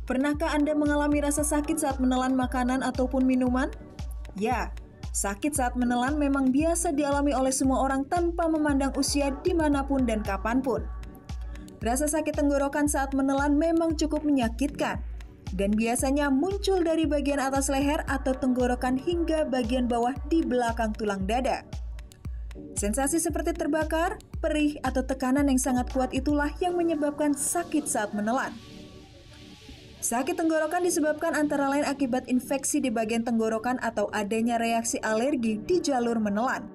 Pernahkah Anda mengalami rasa sakit saat menelan makanan ataupun minuman? Ya, sakit saat menelan memang biasa dialami oleh semua orang tanpa memandang usia dimanapun dan kapanpun. Rasa sakit tenggorokan saat menelan memang cukup menyakitkan dan biasanya muncul dari bagian atas leher atau tenggorokan hingga bagian bawah di belakang tulang dada. Sensasi seperti terbakar, perih, atau tekanan yang sangat kuat itulah yang menyebabkan sakit saat menelan. Sakit tenggorokan disebabkan antara lain akibat infeksi di bagian tenggorokan atau adanya reaksi alergi di jalur menelan.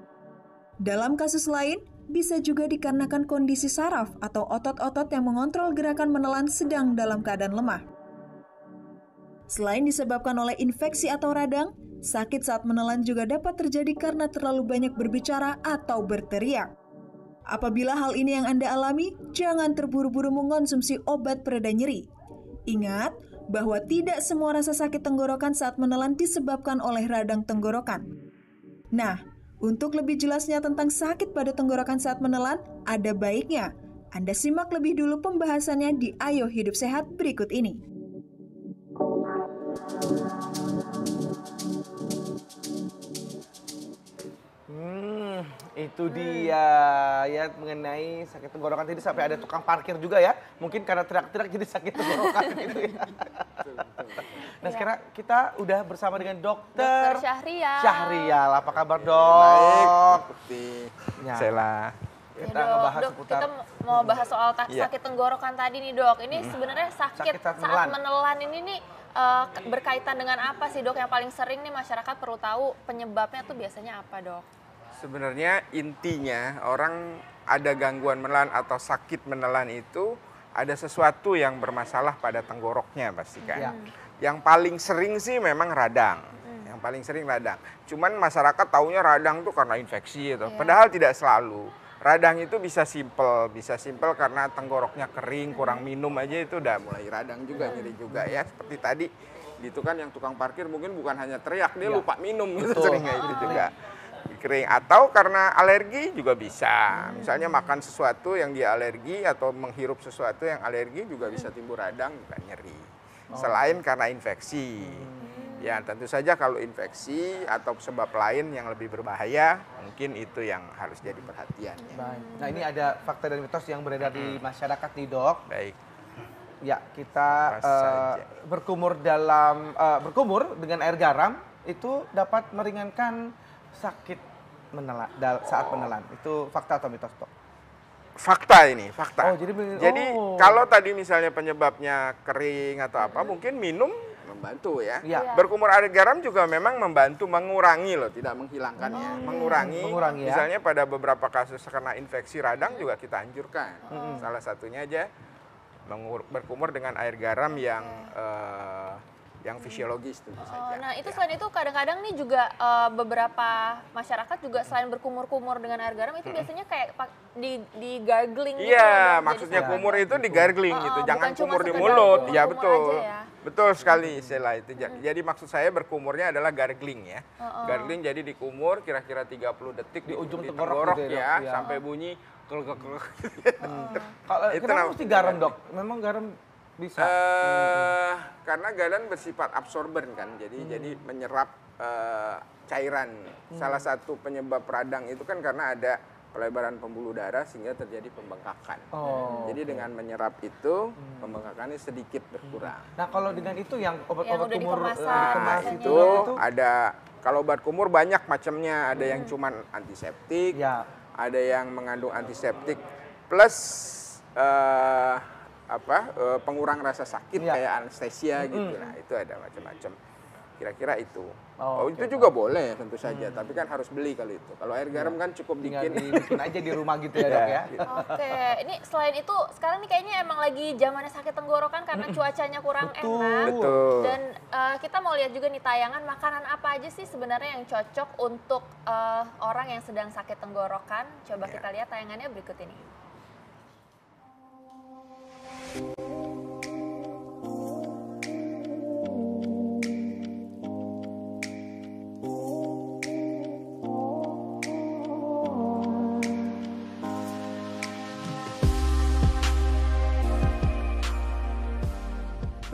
Dalam kasus lain, bisa juga dikarenakan kondisi saraf atau otot-otot yang mengontrol gerakan menelan sedang dalam keadaan lemah. Selain disebabkan oleh infeksi atau radang, sakit saat menelan juga dapat terjadi karena terlalu banyak berbicara atau berteriak. Apabila hal ini yang Anda alami, jangan terburu-buru mengonsumsi obat pereda nyeri. Ingat bahwa tidak semua rasa sakit tenggorokan saat menelan disebabkan oleh radang tenggorokan. Nah, untuk lebih jelasnya tentang sakit pada tenggorokan saat menelan, ada baiknya Anda simak lebih dulu pembahasannya di Ayo Hidup Sehat berikut ini. Itu dia ya mengenai sakit tenggorokan tadi sampai ada tukang parkir juga ya. Mungkin karena teriak-teriak jadi sakit tenggorokan gitu ya. Nah sekarang kita udah bersama dengan Dokter Syahrial. Apa kabar Dok? Baik, Ya. Sela. Kita Ya, ngebahas Dok, seputar kita mau bahas soal sakit tenggorokan tadi nih Dok. Ini sebenarnya sakit saat saat menelan ini nih berkaitan dengan apa sih Dok? Yang paling sering nih masyarakat perlu tahu penyebabnya tuh biasanya apa Dok? Sebenarnya intinya orang ada gangguan menelan atau sakit menelan itu ada sesuatu yang bermasalah pada tenggoroknya pastikan. Ya. Yang paling sering sih memang radang. Yang paling sering radang. Cuman masyarakat taunya radang tuh karena infeksi gitu. Padahal tidak selalu. Radang itu bisa simpel karena tenggoroknya kering, kurang minum aja itu udah mulai radang juga, nyeri juga ya. Seperti tadi gitu kan yang tukang parkir mungkin bukan hanya teriak, dia lupa minum gitu seringnya itu juga. Kering atau karena alergi juga bisa. Misalnya makan sesuatu yang dia alergi atau menghirup sesuatu yang alergi juga bisa timbul radang dan nyeri. Selain karena infeksi. Ya tentu saja kalau infeksi atau sebab lain yang lebih berbahaya, mungkin itu yang harus jadi perhatian. Baik. Nah ini ada fakta dan mitos yang beredar di masyarakat nih Dok. Baik. Ya kita berkumur dengan air garam itu dapat meringankan sakit menelan saat menelan. Itu fakta atau mitos Dok? Fakta ini, fakta. Oh, jadi kalau tadi misalnya penyebabnya kering atau apa, mungkin minum membantu ya. Ya. Berkumur air garam juga memang membantu mengurangi loh, tidak menghilangkannya. Mengurangi ya. Misalnya pada beberapa kasus karena infeksi radang juga kita anjurkan. Salah satunya aja berkumur dengan air garam yang fisiologis tentu saja. Nah itu selain itu kadang-kadang nih juga beberapa masyarakat juga selain berkumur-kumur dengan air garam itu biasanya kayak di gargling gitu. Iya, ya, maksudnya jadi kumur itu di gargling gitu, jangan bukan cuma kumur di sekedar mulut. kumur-kumur Ya betul. aja ya. Betul sekali Sela itu. Jadi maksud saya berkumurnya adalah gargling ya. Gargling jadi dikumur kira-kira 30 detik di ujung tenggorok gitu ya, ya. sampai bunyi kelek. Kalau Itu kenapa namanya mesti garam Dok? Memang garam bisa. Karena garam bersifat absorben kan, jadi menyerap cairan. Salah satu penyebab radang itu kan karena ada pelebaran pembuluh darah sehingga terjadi pembengkakan. Jadi dengan menyerap itu pembengkakannya sedikit berkurang. Nah kalau dengan itu yang obat-obat udah kumur dikemasan, dikemas itu ada, kalau obat kumur banyak macamnya, ada yang cuman antiseptik, ya. ada yang mengandung antiseptik plus pengurang rasa sakit kayak anestesia gitu. Nah itu ada macam-macam. Kira-kira itu. Itu juga boleh tentu saja, tapi kan harus beli kalau itu. Kalau air garam kan cukup bikin aja di rumah gitu ya Dok ya. Oke, ini selain itu sekarang nih kayaknya emang lagi zamannya sakit tenggorokan karena cuacanya kurang enak. Betul. Dan kita mau lihat juga nih tayangan makanan apa aja sih sebenarnya yang cocok untuk orang yang sedang sakit tenggorokan. Coba kita lihat tayangannya berikut ini.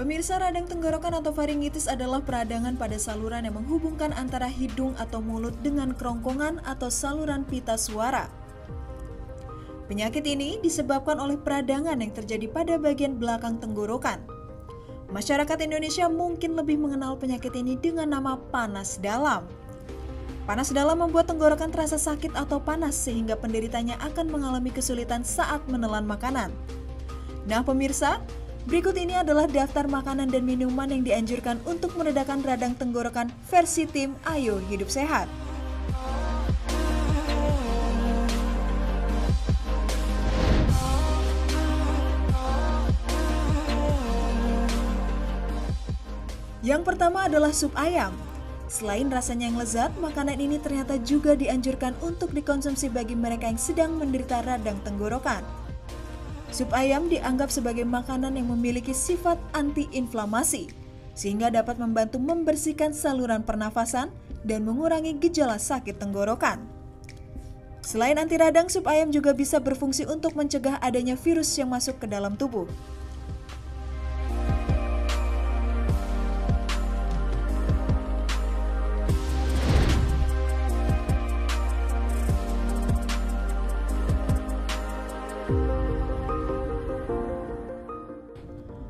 Pemirsa, radang tenggorokan atau faringitis adalah peradangan pada saluran yang menghubungkan antara hidung atau mulut dengan kerongkongan atau saluran pita suara. Penyakit ini disebabkan oleh peradangan yang terjadi pada bagian belakang tenggorokan. Masyarakat Indonesia mungkin lebih mengenal penyakit ini dengan nama panas dalam. Panas dalam membuat tenggorokan terasa sakit atau panas sehingga penderitanya akan mengalami kesulitan saat menelan makanan. Nah pemirsa, berikut ini adalah daftar makanan dan minuman yang dianjurkan untuk meredakan radang tenggorokan versi tim Ayo Hidup Sehat. Yang pertama adalah sup ayam. Selain rasanya yang lezat, makanan ini ternyata juga dianjurkan untuk dikonsumsi bagi mereka yang sedang menderita radang tenggorokan. Sup ayam dianggap sebagai makanan yang memiliki sifat anti-inflamasi, sehingga dapat membantu membersihkan saluran pernafasan dan mengurangi gejala sakit tenggorokan. Selain anti radang, sup ayam juga bisa berfungsi untuk mencegah adanya virus yang masuk ke dalam tubuh.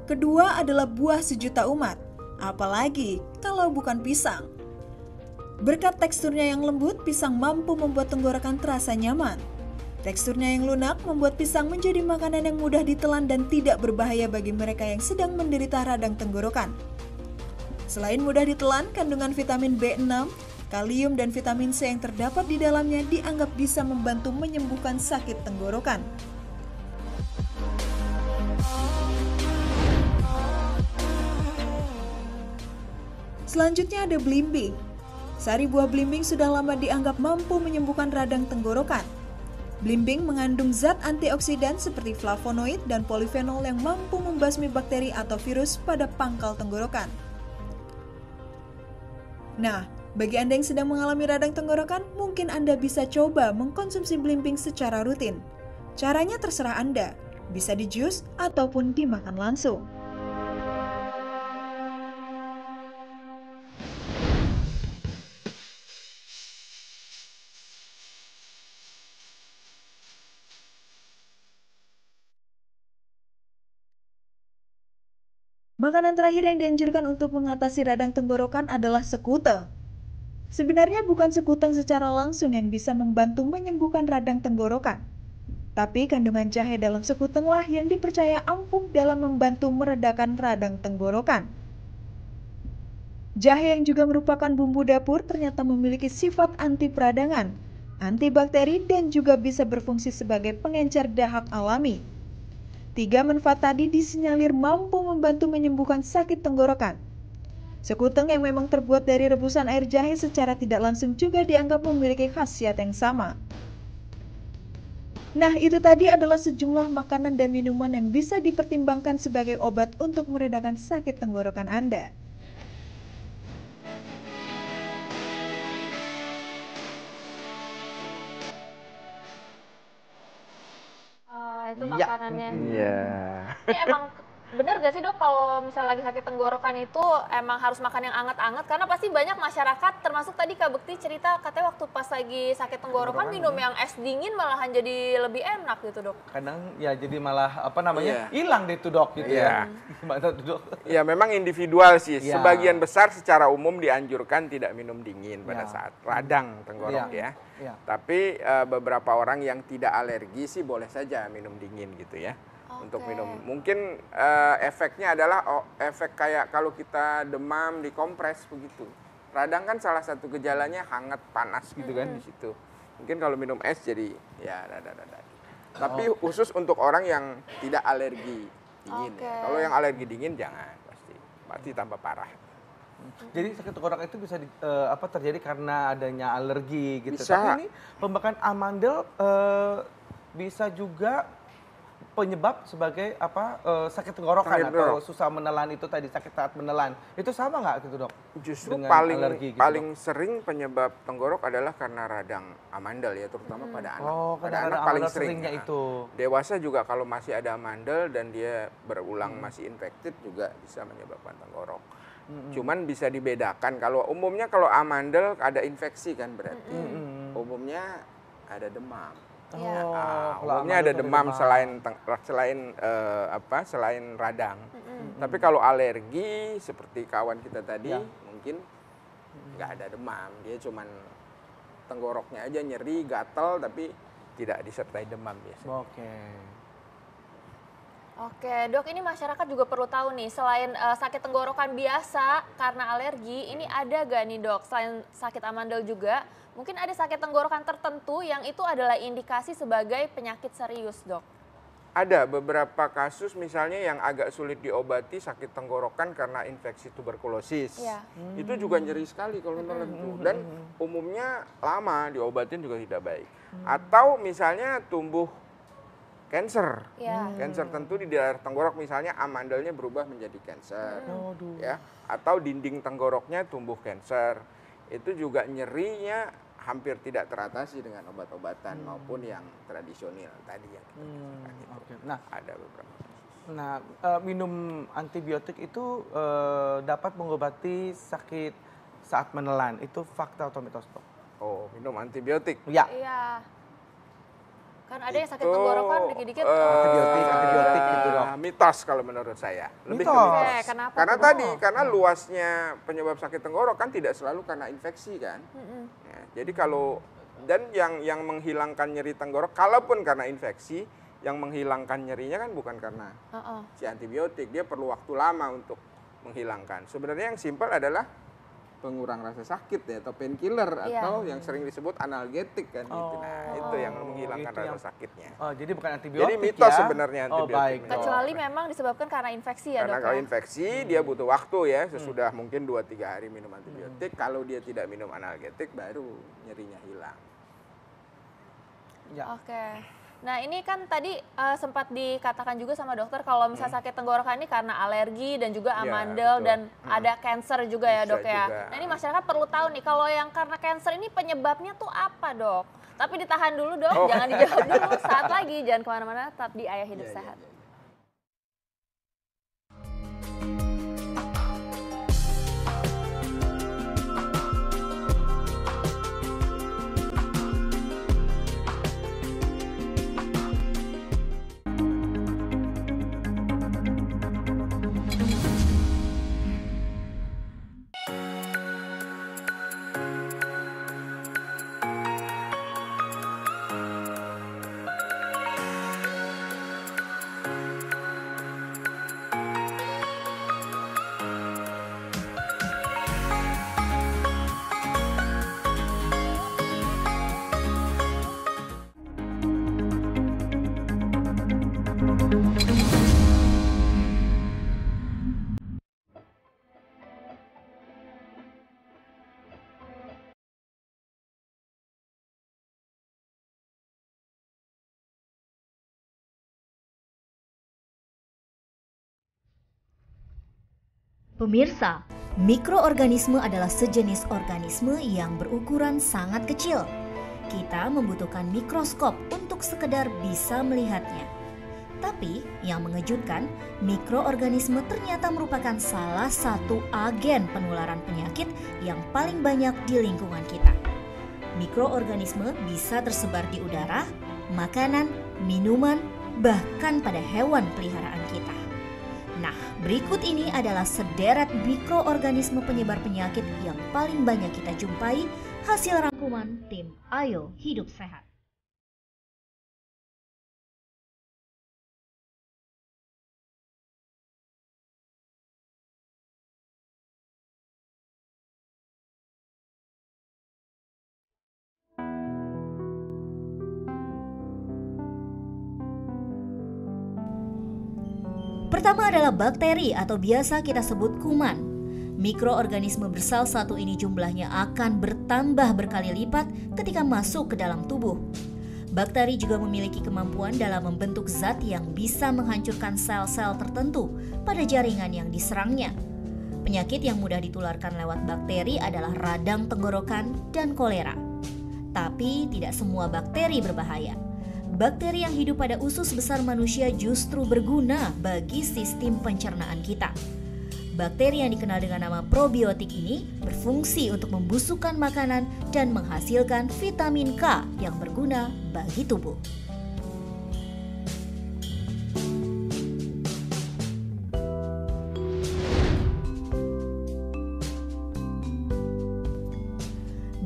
Kedua adalah buah sejuta umat, apalagi kalau bukan pisang. Berkat teksturnya yang lembut, pisang mampu membuat tenggorokan terasa nyaman. Teksturnya yang lunak membuat pisang menjadi makanan yang mudah ditelan dan tidak berbahaya bagi mereka yang sedang menderita radang tenggorokan. Selain mudah ditelan, kandungan vitamin B6, kalium, dan vitamin C yang terdapat di dalamnya dianggap bisa membantu menyembuhkan sakit tenggorokan. Selanjutnya ada belimbing. Sari buah belimbing sudah lama dianggap mampu menyembuhkan radang tenggorokan. Belimbing mengandung zat antioksidan seperti flavonoid dan polifenol yang mampu membasmi bakteri atau virus pada pangkal tenggorokan. Nah, bagi Anda yang sedang mengalami radang tenggorokan, mungkin Anda bisa coba mengkonsumsi belimbing secara rutin. Caranya terserah Anda, bisa di jus ataupun dimakan langsung. Makanan terakhir yang dianjurkan untuk mengatasi radang tenggorokan adalah sekute. Sebenarnya bukan sekuteng secara langsung yang bisa membantu menyembuhkan radang tenggorokan. Tapi kandungan jahe dalam sekutenglah yang dipercaya ampuh dalam membantu meredakan radang tenggorokan. Jahe yang juga merupakan bumbu dapur ternyata memiliki sifat anti peradangan, antibakteri, dan juga bisa berfungsi sebagai pengencer dahak alami. 3 manfaat tadi disinyalir mampu membantu menyembuhkan sakit tenggorokan. Sekuteng yang memang terbuat dari rebusan air jahe secara tidak langsung juga dianggap memiliki khasiat yang sama. Nah, itu tadi adalah sejumlah makanan dan minuman yang bisa dipertimbangkan sebagai obat untuk meredakan sakit tenggorokan Anda. Itu Iya. makanannya. Iya. Ini emang bener gak sih dok kalau misalnya lagi sakit tenggorokan itu emang harus makan yang anget-anget? Karena pasti banyak masyarakat, termasuk tadi Kak Bekti cerita katanya waktu pas lagi sakit tenggorokan minum yang es dingin malahan jadi lebih enak gitu dok. Kadang ya jadi malah apa namanya Iya. hilang deh tuh dok gitu ya. Gimana tuh dok? Ya memang individual sih. Iya. Sebagian besar secara umum dianjurkan tidak minum dingin pada Iya. saat radang tenggorok Iya. ya. Iya. Tapi beberapa orang yang tidak alergi sih boleh saja minum dingin gitu ya. Untuk minum. Mungkin efeknya adalah efek kayak kalau kita demam dikompres begitu. Radang kan salah satu gejalanya hangat panas gitu kan di situ. Mungkin kalau minum es jadi ya rada-rada. Tapi khusus untuk orang yang tidak alergi dingin. Oke. Ya. Kalau yang alergi dingin jangan pasti tambah parah. Jadi sakit tenggorokan itu bisa terjadi karena adanya alergi gitu. Bisa. Tapi ini pembakaran amandel bisa juga penyebab sebagai sakit tenggorokan Sakit atau tenggorok. susah menelan itu tadi, sakit saat menelan. Itu sama nggak gitu, Dok? Justru Dengan alergi gitu, paling sering penyebab tenggorok adalah karena radang amandel ya, terutama pada anak. Oh, Pada karena anak ada paling amandel sering. seringnya Nah, itu. Dewasa juga kalau masih ada amandel dan dia berulang masih infected juga bisa menyebabkan tenggorok. Cuman bisa dibedakan, kalau umumnya kalau amandel ada infeksi kan berarti. Umumnya ada demam. Iya. kalau Umumnya ada amandel tuh demam selain radang. Tapi kalau alergi seperti kawan kita tadi Ya. mungkin nggak ada demam, dia cuman tenggoroknya aja nyeri, gatal tapi tidak disertai demam biasanya. Oke. Oke, Dok, ini masyarakat juga perlu tahu nih, selain sakit tenggorokan biasa karena alergi, ini ada gak nih, Dok, selain sakit amandel juga, mungkin ada sakit tenggorokan tertentu yang itu adalah indikasi sebagai penyakit serius, Dok? Ada beberapa kasus misalnya yang agak sulit diobati sakit tenggorokan karena infeksi tuberkulosis. Iya. Itu juga nyeri sekali kalau nelen tuh. Dan umumnya lama diobatin juga tidak baik. Atau misalnya tumbuh cancer. Iya. Cancer tentu di daerah tenggorok misalnya amandelnya berubah menjadi cancer. Aduh. Ya, atau dinding tenggoroknya tumbuh cancer. Itu juga nyerinya hampir tidak teratasi dengan obat-obatan maupun yang tradisional tadi yang kita bicarakan itu. Oke. Nah, Ada beberapa. Nah, minum antibiotik itu dapat mengobati sakit saat menelan. Itu fakta atau mitos, Dok? Oh, minum antibiotik. Ya. Iya. Kan ada yang sakit tenggorokan dikit-dikit. Antibiotik gitu, Dok. Mitos kalau menurut saya. Lebih ke Mitos. mitos. Oke, kenapa Karena tuh? tadi, karena luasnya penyebab sakit tenggorokan tidak selalu karena infeksi kan. Ya, jadi kalau dan yang menghilangkan nyeri tenggorok, kalaupun karena infeksi, yang menghilangkan nyerinya kan bukan karena si antibiotik, dia perlu waktu lama untuk menghilangkan. Sebenarnya yang simpel adalah pengurang rasa sakit ya, atau painkiller Iya. atau yang sering disebut analgetik kan gitu. Nah, itu yang menghilangkan itu rasa yang- sakitnya. Oh, jadi bukan antibiotik Jadi mitos ya? sebenarnya antibiotik. Oh, baik, Dok. Kecuali memang disebabkan karena infeksi ya, Karena Dok? kalau ya? infeksi dia butuh waktu ya, sesudah mungkin 2-3 hari minum antibiotik. Kalau dia tidak minum analgetik baru nyerinya hilang. Ya. Oke. Nah, ini kan tadi sempat dikatakan juga sama dokter kalau misalnya sakit tenggorokan ini karena alergi dan juga Iya, amandel betul. dan ada cancer juga ya, Bisa Dok ya. juga. Nah, ini masyarakat perlu tahu nih kalau yang karena cancer ini penyebabnya tuh apa, Dok? Tapi ditahan dulu, Dok. Oh. Jangan dijawab dulu. Saat lagi jangan kemana-mana, tetap di Ayah Hidup Iya, iya, Sehat. iya. Pemirsa, mikroorganisme adalah sejenis organisme yang berukuran sangat kecil. Kita membutuhkan mikroskop untuk sekedar bisa melihatnya. Tapi yang mengejutkan, mikroorganisme ternyata merupakan salah satu agen penularan penyakit yang paling banyak di lingkungan kita. Mikroorganisme bisa tersebar di udara, makanan, minuman, bahkan pada hewan peliharaan kita. Nah, berikut ini adalah sederet mikroorganisme penyebar penyakit yang paling banyak kita jumpai, hasil rangkuman tim Ayo Hidup Sehat. Pertama adalah bakteri atau biasa kita sebut kuman. Mikroorganisme bersel satu ini jumlahnya akan bertambah berkali lipat ketika masuk ke dalam tubuh. Bakteri juga memiliki kemampuan dalam membentuk zat yang bisa menghancurkan sel-sel tertentu pada jaringan yang diserangnya. Penyakit yang mudah ditularkan lewat bakteri adalah radang tenggorokan dan kolera. Tapi tidak semua bakteri berbahaya. Bakteri yang hidup pada usus besar manusia justru berguna bagi sistem pencernaan kita. Bakteri yang dikenal dengan nama probiotik ini berfungsi untuk membusukkan makanan dan menghasilkan vitamin K yang berguna bagi tubuh.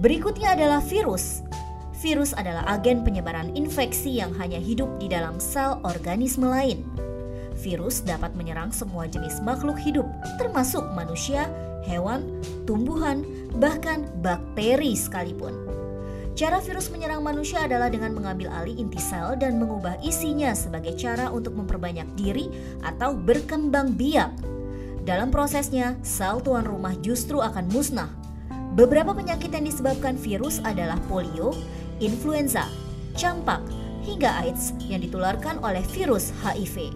Berikutnya adalah virus. Virus adalah agen penyebaran infeksi yang hanya hidup di dalam sel organisme lain. Virus dapat menyerang semua jenis makhluk hidup, termasuk manusia, hewan, tumbuhan, bahkan bakteri sekalipun. Cara virus menyerang manusia adalah dengan mengambil alih inti sel dan mengubah isinya sebagai cara untuk memperbanyak diri atau berkembang biak. Dalam prosesnya, sel tuan rumah justru akan musnah. Beberapa penyakit yang disebabkan virus adalah polio, influenza, campak, hingga AIDS yang ditularkan oleh virus HIV.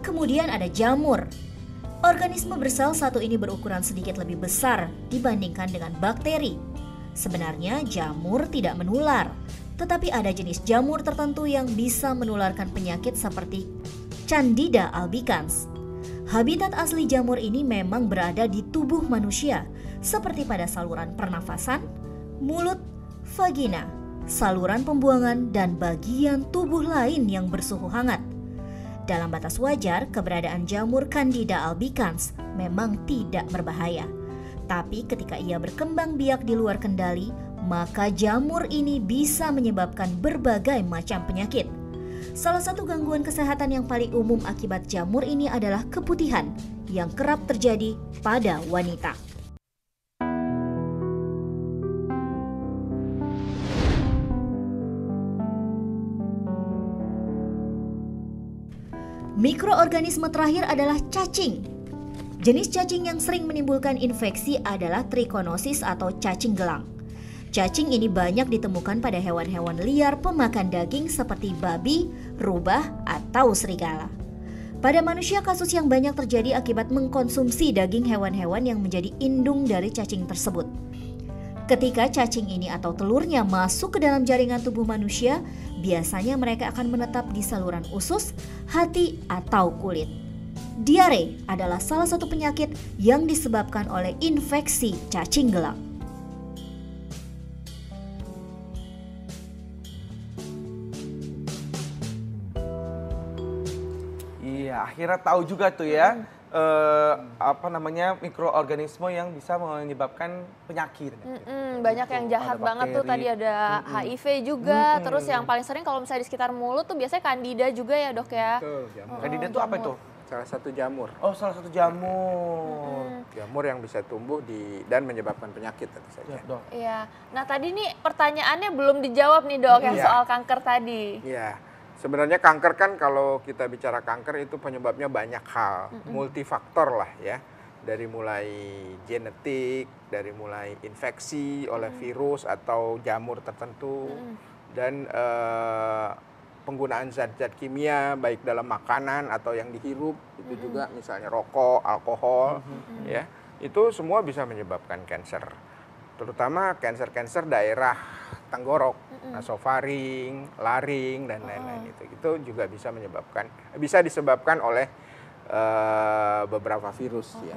Kemudian ada jamur. Organisme bersel satu ini berukuran sedikit lebih besar dibandingkan dengan bakteri. Sebenarnya jamur tidak menular, tetapi ada jenis jamur tertentu yang bisa menularkan penyakit seperti Candida albicans. Habitat asli jamur ini memang berada di tubuh manusia, seperti pada saluran pernafasan, mulut, vagina, saluran pembuangan, dan bagian tubuh lain yang bersuhu hangat. Dalam batas wajar, keberadaan jamur Candida albicans memang tidak berbahaya. Tapi ketika ia berkembang biak di luar kendali, maka jamur ini bisa menyebabkan berbagai macam penyakit. Salah satu gangguan kesehatan yang paling umum akibat jamur ini adalah keputihan yang kerap terjadi pada wanita. Mikroorganisme terakhir adalah cacing. Jenis cacing yang sering menimbulkan infeksi adalah trichinosis atau cacing gelang. Cacing ini banyak ditemukan pada hewan-hewan liar pemakan daging seperti babi, rubah, atau serigala. Pada manusia, kasus yang banyak terjadi akibat mengkonsumsi daging hewan-hewan yang menjadi indung dari cacing tersebut. Ketika cacing ini atau telurnya masuk ke dalam jaringan tubuh manusia, biasanya mereka akan menetap di saluran usus, hati, atau kulit. Diare adalah salah satu penyakit yang disebabkan oleh infeksi cacing gelang. Iya, akhirnya tahu juga tuh ya. Mikroorganisme yang bisa menyebabkan penyakit. Banyak yang jahat banget tuh, tadi ada HIV juga, terus yang paling sering kalau misalnya di sekitar mulut tuh biasanya Candida juga ya dok ya. Betul, jamur. Candida itu apa itu? Salah satu jamur. Oh, salah satu jamur. Jamur yang bisa tumbuh dan menyebabkan penyakit tentu saja. Iya. Nah tadi nih pertanyaannya belum dijawab nih dok, yang soal kanker tadi. Iya. Sebenarnya kanker kan kalau kita bicara kanker itu penyebabnya banyak hal, multifaktor lah ya. Dari mulai genetik, dari mulai infeksi oleh virus atau jamur tertentu, dan penggunaan zat-zat kimia baik dalam makanan atau yang dihirup, itu juga misalnya rokok, alkohol, ya itu semua bisa menyebabkan kanker. Terutama kanker-kanker daerah tenggorok, nasofaring, laring, dan lain-lain itu juga bisa disebabkan oleh beberapa virus ya.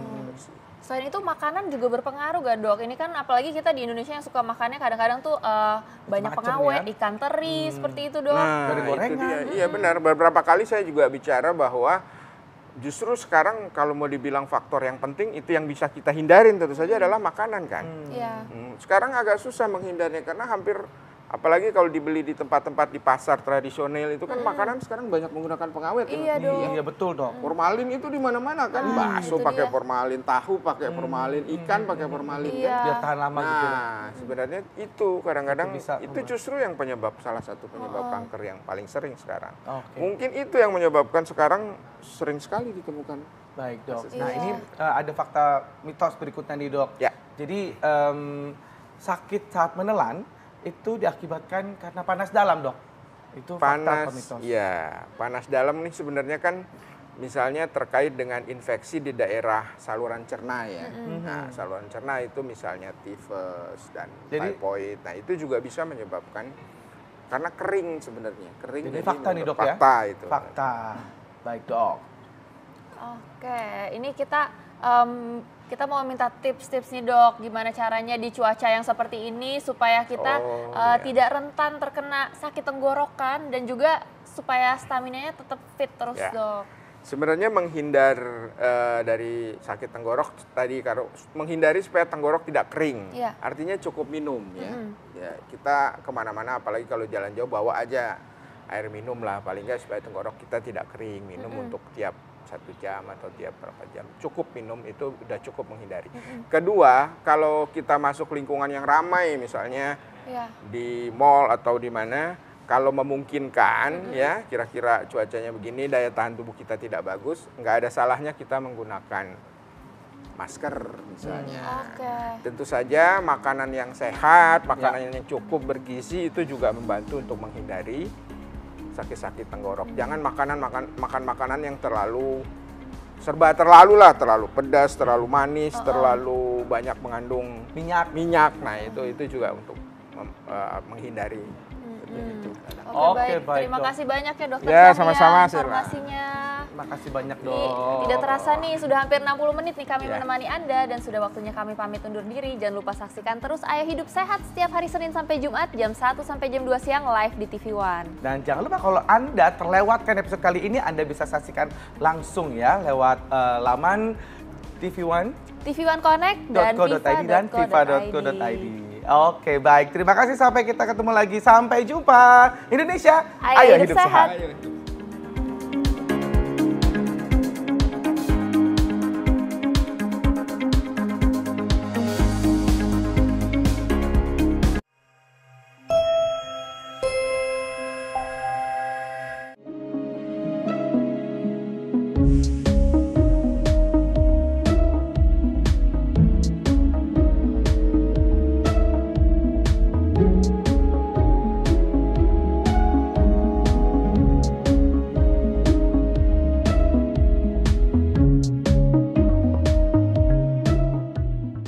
Selain itu makanan juga berpengaruh gak dok? Ini kan apalagi kita di Indonesia yang suka makannya kadang-kadang tuh banyak pengawet, ya? Ikan teri seperti itu dok. Nah, dari gorengan. itu dia. Iya benar, beberapa kali saya juga bicara bahwa justru sekarang kalau mau dibilang faktor yang penting itu yang bisa kita hindarin tentu saja adalah makanan kan. Iya. Sekarang agak susah menghindarnya karena hampir Apalagi kalau dibeli di tempat-tempat di pasar tradisional itu kan makanan sekarang banyak menggunakan pengawet. Iya kan? dong. Iya betul dok. Formalin itu di mana-mana kan, bakso itu pakai dia. formalin, tahu pakai formalin, ikan pakai formalin Iya. kan. Biar tahan lama gitu. Nah, sebenarnya itu kadang-kadang Itu bisa itu membuat- justru yang penyebab salah satu penyebab kanker yang paling sering sekarang. Oke. Mungkin itu yang menyebabkan sekarang sering sekali ditemukan. Baik dok. Kasus Nah Iya. ini ada fakta mitos berikutnya nih dok. Ya. Jadi sakit saat menelan itu diakibatkan karena panas dalam dok. Itu fakta atau mitos? Panas, ya, panas dalam nih sebenarnya kan misalnya terkait dengan infeksi di daerah saluran cerna ya. Nah, saluran cerna itu misalnya tifus dan Jadi- typhoid. Nah, itu juga bisa menyebabkan karena kering sebenarnya. Kering Jadi fakta nih dok ya? Fakta itu. Fakta. Baik dok. Oke, ini kita mau minta tips-tips nih dok, gimana caranya di cuaca yang seperti ini supaya kita Oh, iya. tidak rentan terkena sakit tenggorokan dan juga supaya stamina-nya tetap fit terus Ya. dok. Sebenarnya menghindar dari sakit tenggorok tadi, kalau menghindari supaya tenggorok tidak kering, Iya. artinya cukup minum ya. Ya kita kemana-mana, apalagi kalau jalan jauh bawa aja air minum lah, paling nggak supaya tenggorok kita tidak kering. Minum untuk tiap 1 jam atau tiap berapa jam, cukup minum itu udah cukup menghindari. Kedua, kalau kita masuk lingkungan yang ramai, misalnya Iya. di mall atau di mana, kalau memungkinkan ya kira-kira cuacanya begini, daya tahan tubuh kita tidak bagus, nggak ada salahnya kita menggunakan masker misalnya. Oke. Tentu saja makanan yang sehat, makanan yang cukup bergizi itu juga membantu untuk menghindari sakit-sakit tenggorok. Jangan makan makanan yang terlalu terlalu pedas, terlalu manis, terlalu banyak mengandung minyak. Nah, itu juga untuk menghindari itu. Oke, Oke, baik. baik, Terima Dok. kasih banyak ya dokter Ya, Cahya sama-sama, Sirna. informasinya. Makasih banyak Nih, dok. tidak terasa nih sudah hampir 60 menit nih kami Ya. menemani Anda dan sudah waktunya kami pamit undur diri. Jangan lupa saksikan terus Ayah Hidup Sehat setiap hari Senin sampai Jumat jam 1 sampai jam 2 siang live di TV One. Dan jangan lupa kalau Anda terlewatkan episode kali ini, Anda bisa saksikan langsung ya lewat laman TV One. TV One Connect dan .co.id dan viva.co.id. viva.co.id. Oke, baik. Terima kasih, sampai kita ketemu lagi. Sampai jumpa. Indonesia, Ayo hidup sehat.